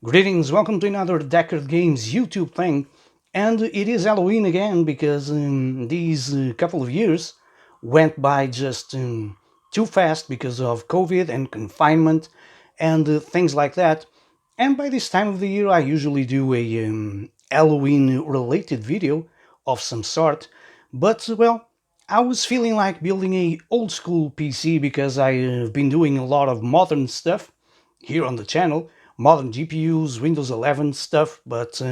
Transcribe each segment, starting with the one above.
Greetings, welcome to another Deckard Games YouTube thing, and it is Halloween again because these couple of years went by just too fast because of COVID and confinement and things like that. And by this time of the year I usually do a Halloween related video of some sort, but well, I was feeling like building a old school PC because I've been doing a lot of modern stuff here on the channel, modern GPUs, Windows 11 stuff, but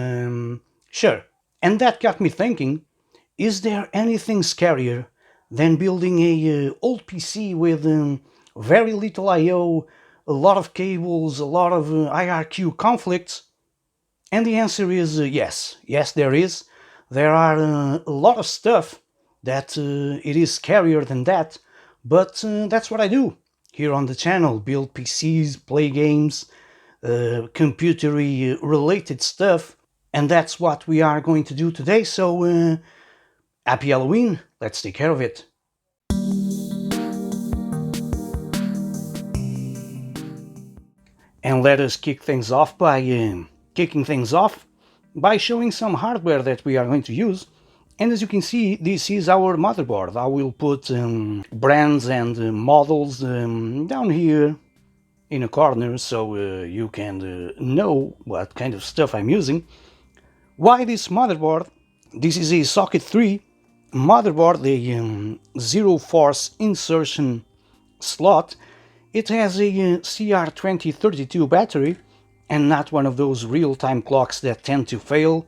sure. And that got me thinking, is there anything scarier than building a old PC with very little I/O, a lot of cables, a lot of IRQ conflicts? And the answer is yes. Yes, there is. There are a lot of stuff that it is scarier than that, but that's what I do here on the channel. Build PCs, play games, computery related stuff, and that's what we are going to do today. So happy Halloween, let's take care of it. And let us kick things off by showing some hardware that we are going to use. And as you can see, this is our motherboard. I will put brands and models down here in a corner so you can know what kind of stuff I'm using. Why this motherboard? This is a socket 3 motherboard, a zero force insertion slot. It has a CR2032 battery and not one of those real-time clocks that tend to fail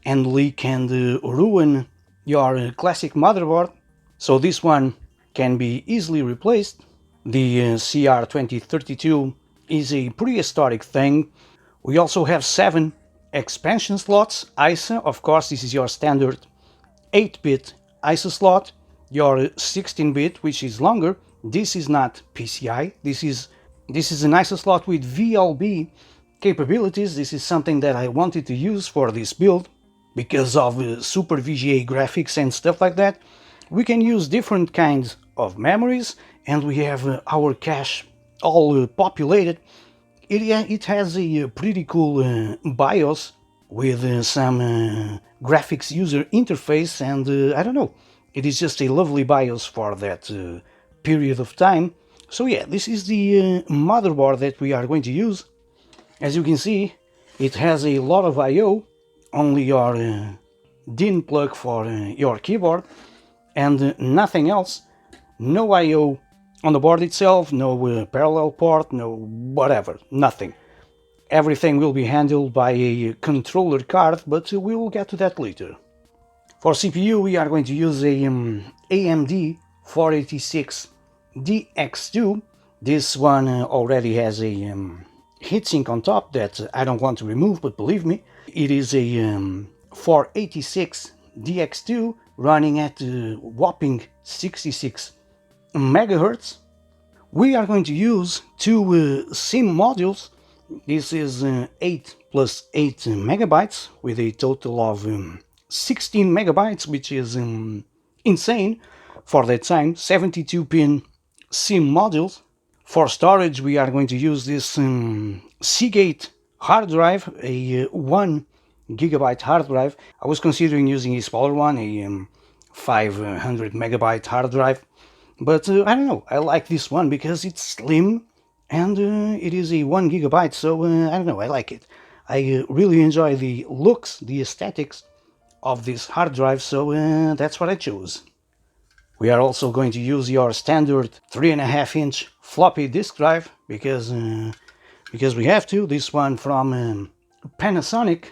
and leak and ruin your classic motherboard. So this one can be easily replaced. The CR2032 is a prehistoric thing. We also have 7 expansion slots. ISA, of course, this is your standard 8-bit ISA slot. Your 16-bit, which is longer. This is not PCI. This is an ISA slot with VLB capabilities. This is something that I wanted to use for this build because of Super VGA graphics and stuff like that. We can use different kinds of memories, and we have our cache all populated. It has a pretty cool BIOS with some graphics user interface, and I don't know, it is just a lovely BIOS for that period of time. So yeah, this is the motherboard that we are going to use. As you can see, it has a lot of I/O, only your DIN plug for your keyboard and nothing else. No I/O on the board itself, no parallel port, no whatever, nothing. Everything will be handled by a controller card, but we will get to that later. For CPU we are going to use a AMD 486DX2. This one already has a heatsink on top that I don't want to remove, but believe me, it is a 486DX2 running at whopping 66 megahertz. We are going to use 2 SIMM modules. This is 8 plus 8 megabytes with a total of 16 megabytes, which is insane for that time. 72-pin SIMM modules. For storage we are going to use this Seagate hard drive, a 1 gigabyte hard drive. I was considering using a smaller one, a 500 megabyte hard drive, but I don't know, I like this one because it's slim and it is a 1 gigabyte, so I don't know, I like it. I really enjoy the looks, the aesthetics of this hard drive, so that's what I chose. We are also going to use your standard 3.5-inch floppy disk drive because we have to. This one from Panasonic.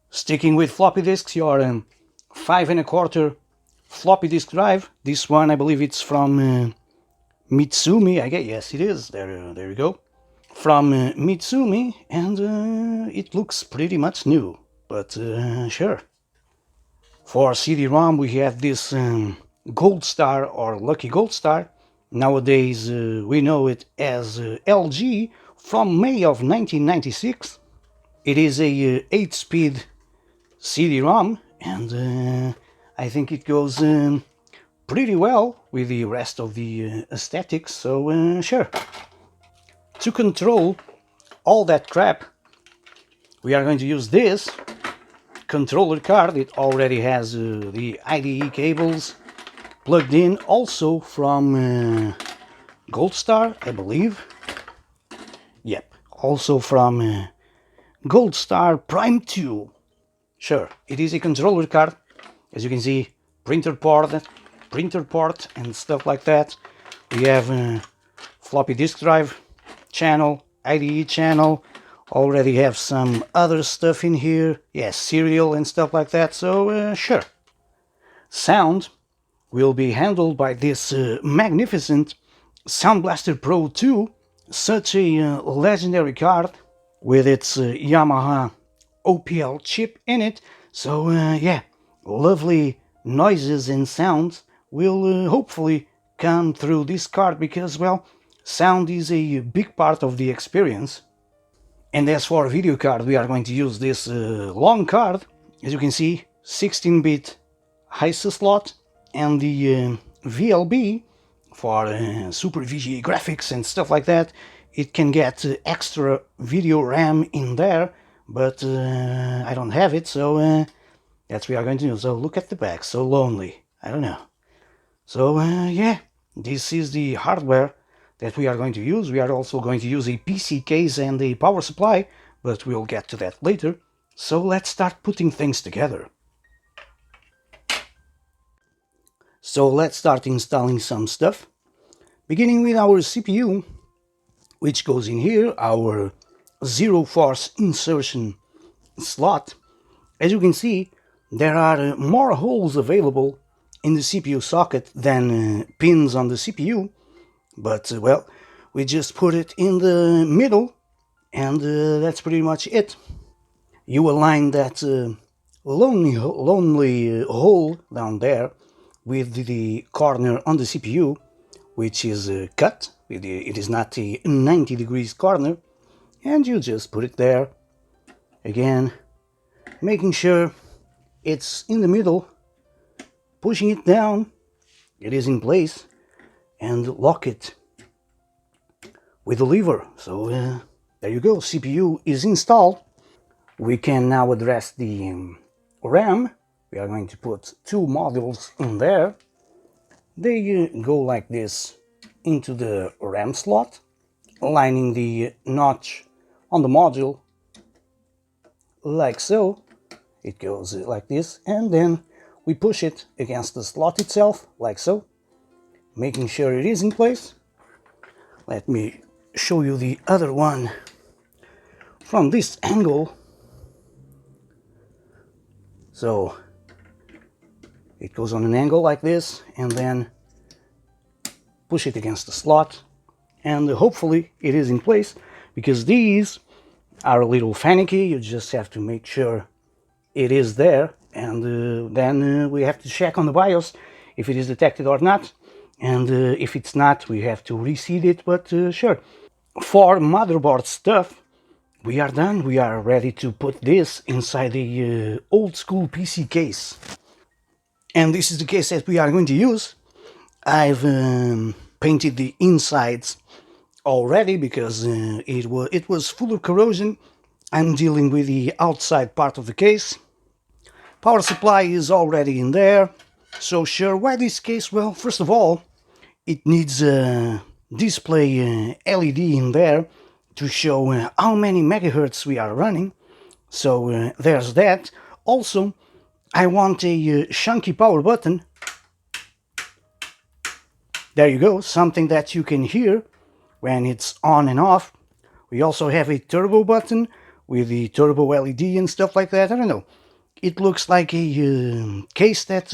Sticking with floppy disks, your 5.25 floppy disk drive. This one I believe it's from Mitsumi. I guess yes, it is. There we go. From Mitsumi, and it looks pretty much new, but sure. For CD-ROM we have this Goldstar or Lucky Goldstar. Nowadays we know it as LG, from May of 1996. It is a 8-speed CD-ROM, and I think it goes pretty well with the rest of the aesthetics, so sure. To control all that crap, we are going to use this controller card. It already has the IDE cables plugged in, also from Goldstar, I believe. Yep, also from Goldstar Prime 2. Sure, it is a controller card. As you can see, printer port and stuff like that. We have floppy disk drive channel, IDE channel. Already have some other stuff in here. Yes, serial and stuff like that. So sure. Sound will be handled by this magnificent Sound Blaster Pro 2. Such a legendary card with its Yamaha OPL chip in it. So yeah, lovely noises and sounds will hopefully come through this card, because, well, sound is a big part of the experience. And as for video card, we are going to use this long card. As you can see, 16-bit HISA slot, and the VLB for Super VGA graphics and stuff like that. It can get extra video RAM in there, but I don't have it, so that's what we are going to do. So look at the back, so lonely. I don't know. So yeah, this is the hardware that we are going to use. We are also going to use a PC case and a power supply, but we'll get to that later. So let's start putting things together. So let's start installing some stuff, beginning with our CPU, which goes in here, our zero force insertion slot. As you can see, there are more holes available in the CPU socket than pins on the CPU, but well, we just put it in the middle, and that's pretty much it. You align that lonely hole down there with the corner on the CPU, which is cut. It is not a 90 degrees corner, and you just put it there. Again, making sure it's in the middle, pushing it down, it is in place, and lock it with the lever. So there you go, CPU is installed. We can now address the RAM. We are going to put two modules in there. They go like this into the RAM slot, aligning the notch on the module like so. It goes like this, and then we push it against the slot itself like so, making sure it is in place. Let me show you the other one from this angle. So it goes on an angle like this, and then push it against the slot, and hopefully it is in place, because these are a little finicky. You just have to make sure it is there, and then we have to check on the BIOS if it is detected or not, and if it's not, we have to reseat it. But sure, for motherboard stuff, we are done. We are ready to put this inside the old school PC case. And this is the case that we are going to use. I've painted the insides already because it was full of corrosion. I'm dealing with the outside part of the case. Power supply is already in there. So sure, why this case? Well, first of all, it needs a display LED in there to show how many megahertz we are running. So there's that. Also, I want a chunky power button. There you go, something that you can hear when it's on and off. We also have a turbo button with the turbo LED and stuff like that. I don't know. It looks like a case that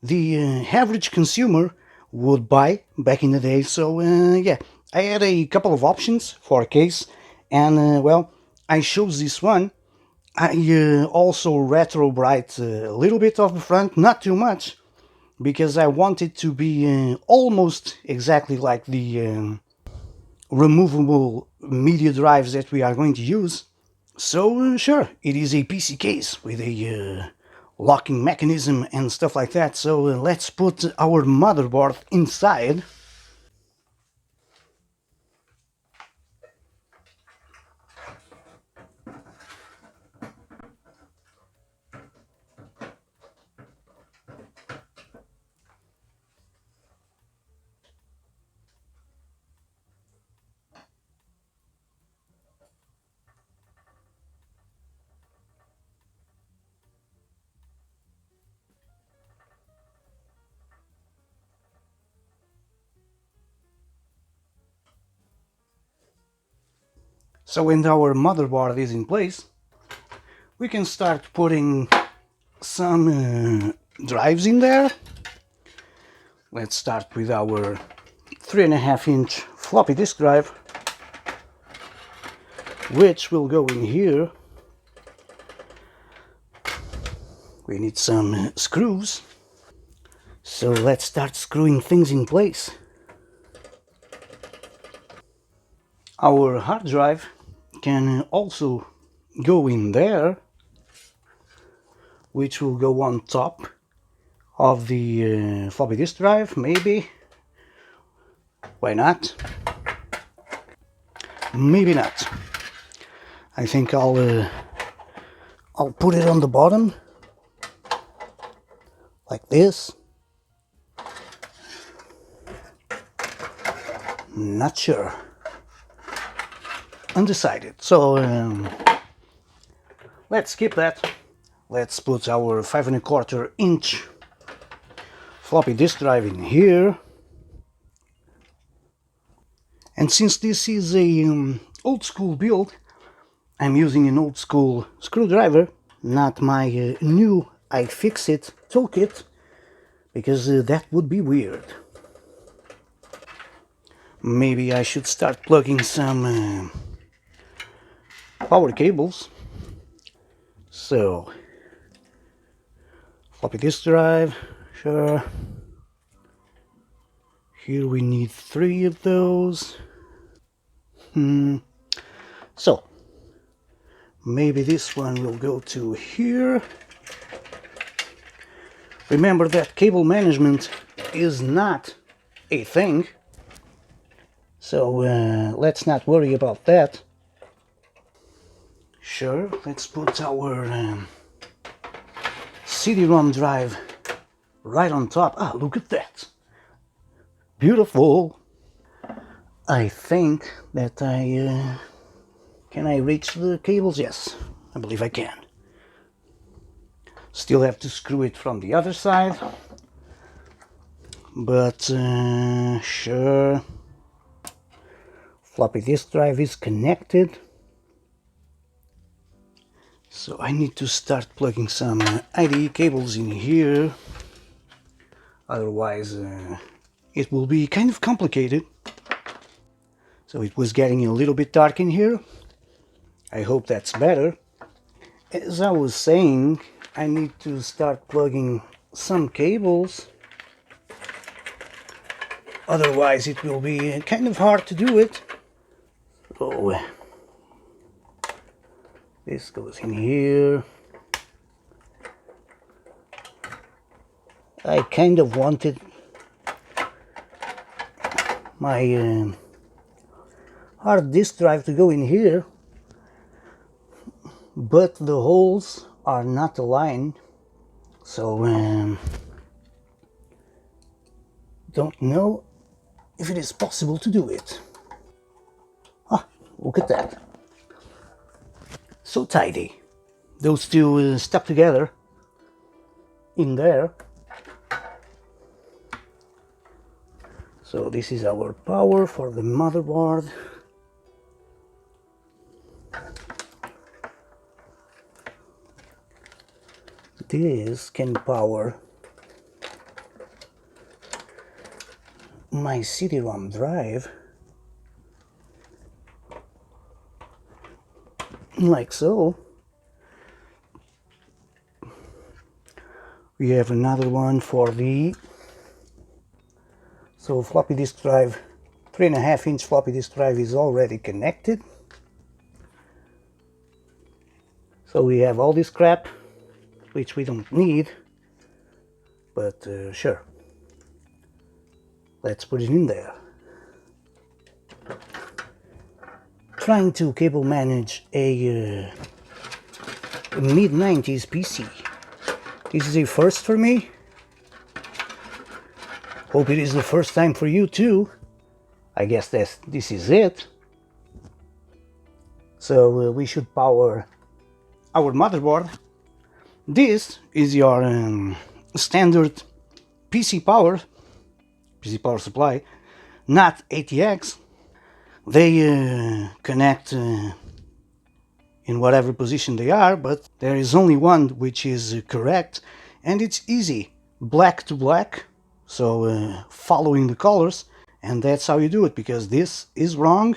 the average consumer would buy back in the day. So yeah, I had a couple of options for a case, and well, I chose this one. I also retro bright a little bit of the front, not too much, because I want it to be almost exactly like the removable media drives that we are going to use. So sure, it is a PC case with a locking mechanism and stuff like that. So let's put our motherboard inside. So when our motherboard is in place, we can start putting some drives in there. Let's start with our 3.5-inch floppy disk drive, which will go in here. We need some screws, so let's start screwing things in place. Our hard drive can also go in there, which will go on top of the floppy disk drive, maybe. Why not? Maybe not. I think I'll put it on the bottom, like this. Not sure. Undecided. So let's skip that. Let's put our 5.25-inch floppy disk drive in here. And since this is a old school build, I'm using an old school screwdriver, not my new iFixit toolkit, because that would be weird. Maybe I should start plugging some power cables. So, floppy disk drive, sure. Here we need 3 of those. So, maybe this one will go to here. Remember that cable management is not a thing, so let's not worry about that. Sure, let's put our CD-ROM drive right on top. Ah, look at that! Beautiful! I think that can I reach the cables? Yes, I believe I can. Still have to screw it from the other side, but sure. Floppy disk drive is connected, so I need to start plugging some IDE cables in here, otherwise it will be kind of complicated. So it was getting a little bit dark in here. I hope that's better. As I was saying, I need to start plugging some cables, otherwise it will be kind of hard to do it. So this goes in here. I kind of wanted my hard disk drive to go in here, but the holes are not aligned, so don't know if it is possible to do it. Ah, look at that. So tidy. Those two stuck together in there. So this is our power for the motherboard. This can power my CD-ROM drive, like so. We have another one for the floppy disk drive. 3.5-inch floppy disk drive is already connected. So we have all this crap, which we don't need, but sure, let's put it in there. Trying to cable manage a mid-90s PC. This is a first for me. Hope it is the first time for you too. I guess this is it. So we should power our motherboard. This is your standard PC power supply, not ATX. They connect in whatever position they are, but there is only one which is correct, and it's easy. Black to black, so following the colors, and that's how you do it, because this is wrong,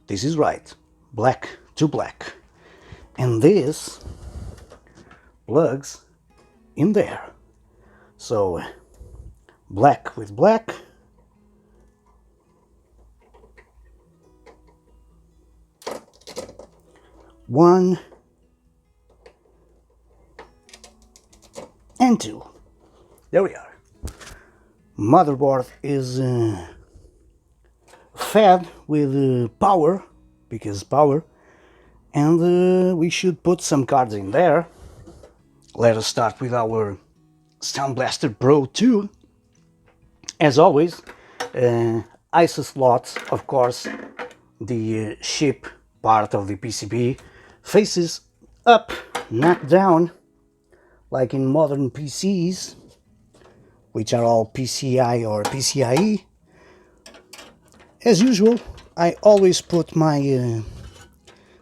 this is right. Black to black. And this plugs in there. So black with black. One and two. There we are. Motherboard is fed with power, because power, and we should put some cards in there. Let us start with our Sound Blaster Pro 2. As always, ISO slots, of course, the chip part of the PCB faces up, not down, like in modern PCs, which are all PCI or PCIe. As usual, I always put my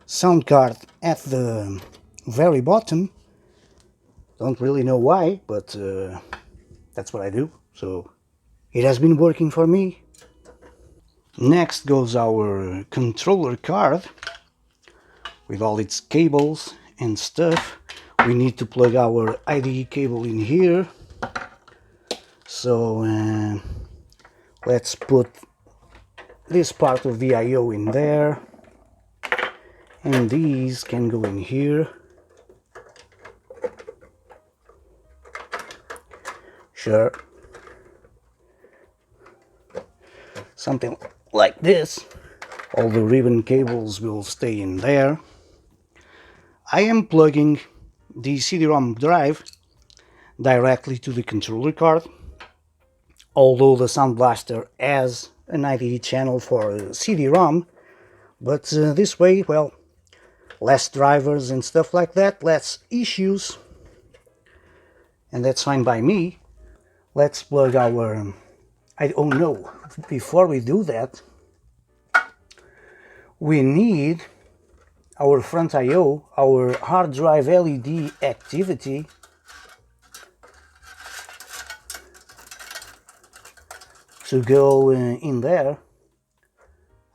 sound card at the very bottom. Don't really know why, but that's what I do, so it has been working for me. Next goes our controller card with all its cables and stuff. We need to plug our IDE cable in here, so let's put this part of the I/O in there, and these can go in here. Sure, something like this. All the ribbon cables will stay in there. I am plugging the CD-ROM drive directly to the controller card, although the Sound Blaster has an IDE channel for CD-ROM, but this way, well, less drivers and stuff like that, less issues, and that's fine by me. Let's plug our... oh no, before we do that, we need our front I/O, our hard drive LED activity, to go in there.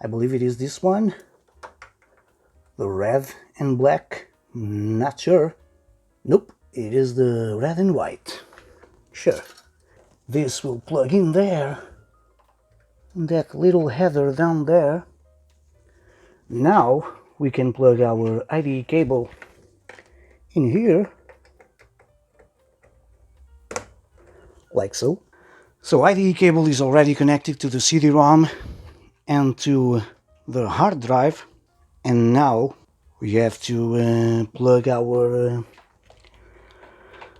I believe it is this one, the red and black, not sure. Nope, it is the red and white. Sure. This will plug in there, that little header down there. Now we can plug our IDE cable in here, like so. So IDE cable is already connected to the CD-ROM and to the hard drive, and now we have to plug our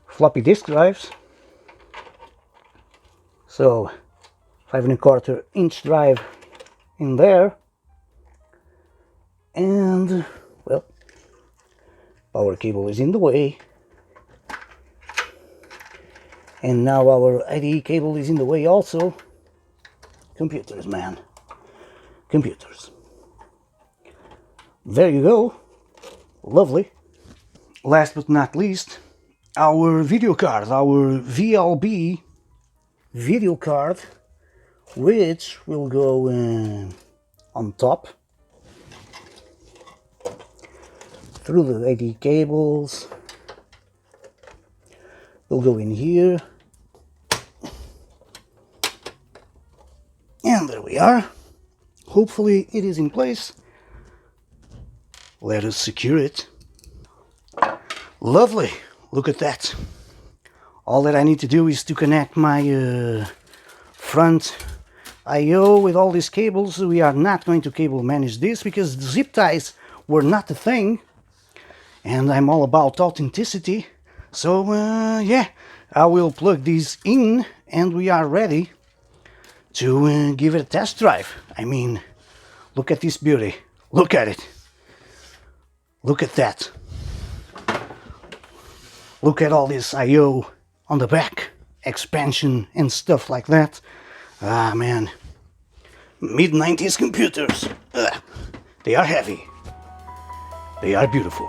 floppy disk drives. So 5¼ inch drive in there, and well, power cable is in the way, and now our IDE cable is in the way also. Computers, man, computers. There you go, lovely. Last but not least, our video card, our VLB video card, which will go on top through the IDE cables. Will go in here, and there we are. Hopefully it is in place. Let us secure it. Lovely, look at that. All that I need to do is to connect my front I/O with all these cables. We are not going to cable manage this because the zip ties were not a thing, and I'm all about authenticity. So yeah, I will plug these in and we are ready to give it a test drive. I mean, look at this beauty, look at it, look at that, look at all this I/O on the back, expansion and stuff like that. Ah man, mid-90s computers, they are heavy. They are beautiful.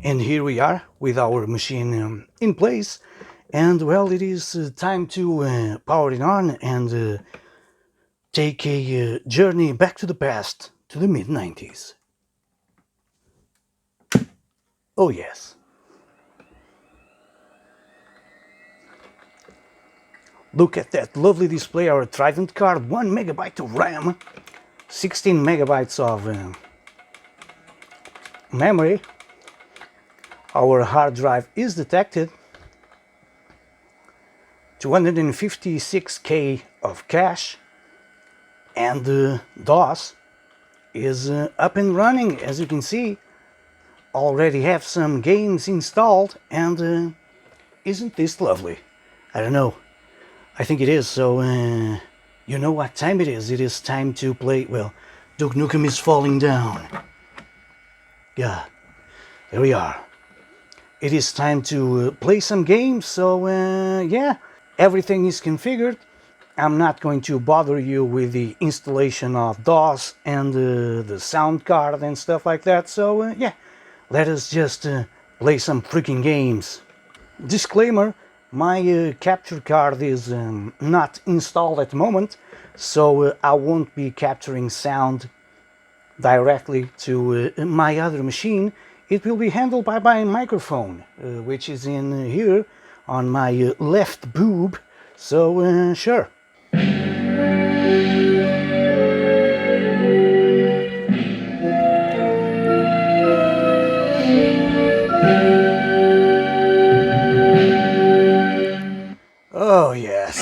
And here we are with our machine in place, and well, it is time to power it on and take a journey back to the past, to the mid-90s. Oh yes. Look at that lovely display, our Trident card, 1 megabyte of RAM, 16 megabytes of memory. Our hard drive is detected, 256K of cache, and DOS is up and running. As you can see, already have some games installed, and isn't this lovely? I don't know, I think it is. So you know what time it is. It is time to play, well, Duke Nukem is falling down. Yeah, there we are. It is time to play some games, so yeah, everything is configured. I'm not going to bother you with the installation of DOS and the sound card and stuff like that, so yeah, let us just play some freaking games. Disclaimer, my capture card is not installed at the moment, so I won't be capturing sound directly to my other machine. It will be handled by my microphone, which is in here on my left boob, so sure. Oh yes.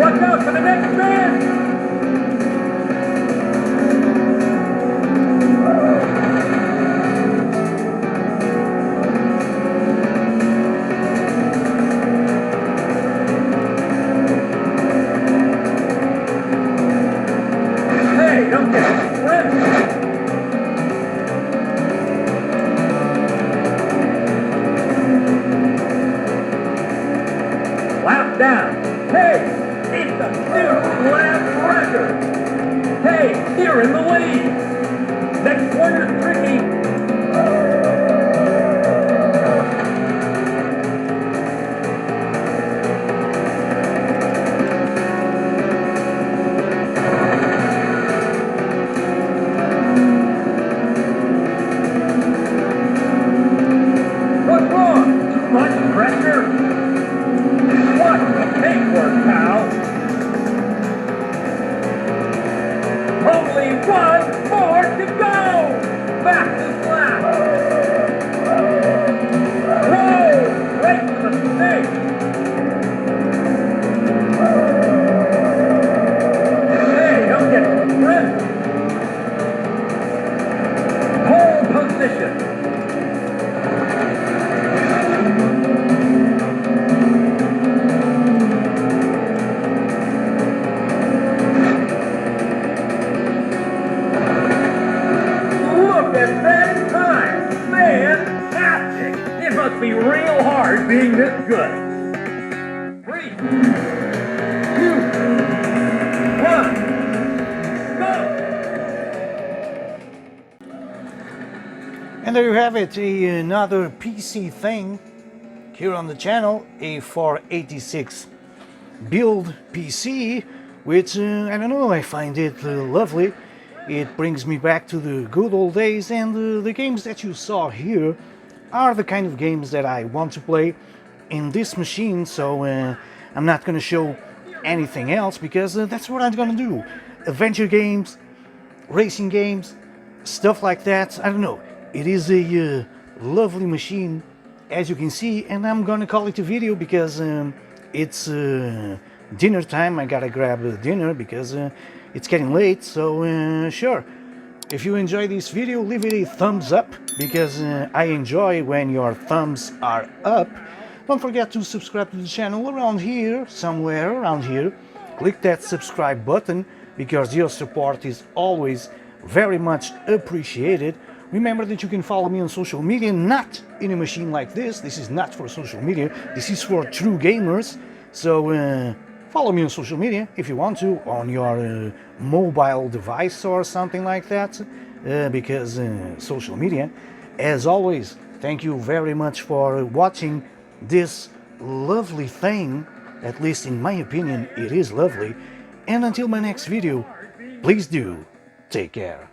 Watch out for the next man! Hey, don't get ripped! Lap down. Hey, it's a new lap record. Hey, you're in the lead. Next one is tricky. What's wrong? Too much pressure? What? Make work, pal. Only one more to go! Back to slack! Whoa! Right to the snake! Hey, don't get ripped! Hold position! Be real hard being this good. 3, 2, 1, go! And there you have it, another PC thing here on the channel, a 486 build PC, which, I don't know, I find it lovely. It brings me back to the good old days, and the games that you saw here are the kind of games that I want to play in this machine, so I'm not going to show anything else, because that's what I'm going to do. Adventure games, racing games, stuff like that, I don't know. It is a lovely machine, as you can see, and I'm going to call it a video because it's dinner time. I gotta grab dinner because it's getting late, so sure. If you enjoy this video, leave it a thumbs up, because I enjoy when your thumbs are up. Don't forget to subscribe to the channel around here, somewhere around here. Click that subscribe button, because your support is always very much appreciated. Remember that you can follow me on social media, not in a machine like this. This is not for social media, this is for true gamers. So follow me on social media if you want to, on your mobile device or something like that, because social media. As always, thank you very much for watching this lovely thing. At least in my opinion, it is lovely. And until my next video, please do take care.